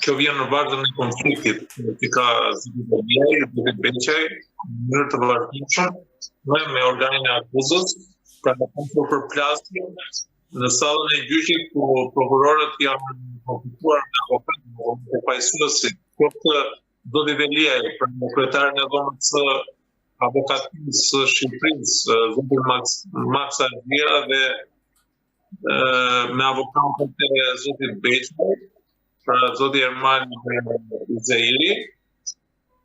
Kjo vjen në vazhdim në konfliktit që ka zgjidhur Beqaj në mënyrë të vazhdueshme me organin e akuzës, pra në konflikt për plasje në sallën e gjyqit ku prokurorët janë konfliktuar me avokatë dhe pajësuesi. Këtë zoti Veliaj, pra në kryetarin e dhomës së avokatisë së Shqipërisë, zoti Max Argjera dhe me avokatët e zotit Beqaj, pra zoti Ermal Izeiri,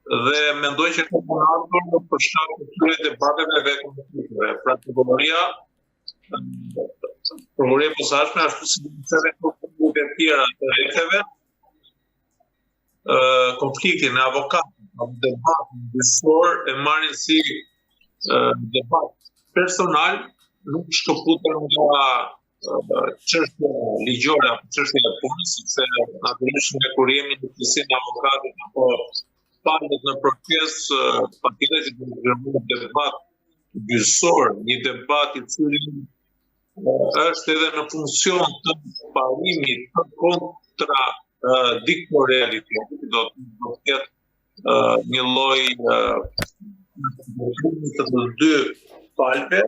dhe mendoj që ka ardhur për shkak të këtyre debateve dhe konflikteve. Pra prokuroria e posaçme ashtu si edhe prokuroria e tjera të retheve, konfliktin e avokatëve, debatin gjyqësor e marrin si debat personal, nuk shkëputen nga çështja ligjore apo çështja e punës, sepse natyrisht ne kur jemi në përgjithësinë e avokatit apo palët në proces, patjetër që do të zhvillohet debat gjyqësor, një debat i cili është edhe në funksion të parimit të kontra diktatoralitetit, do të ketë një lloj të dy palëve.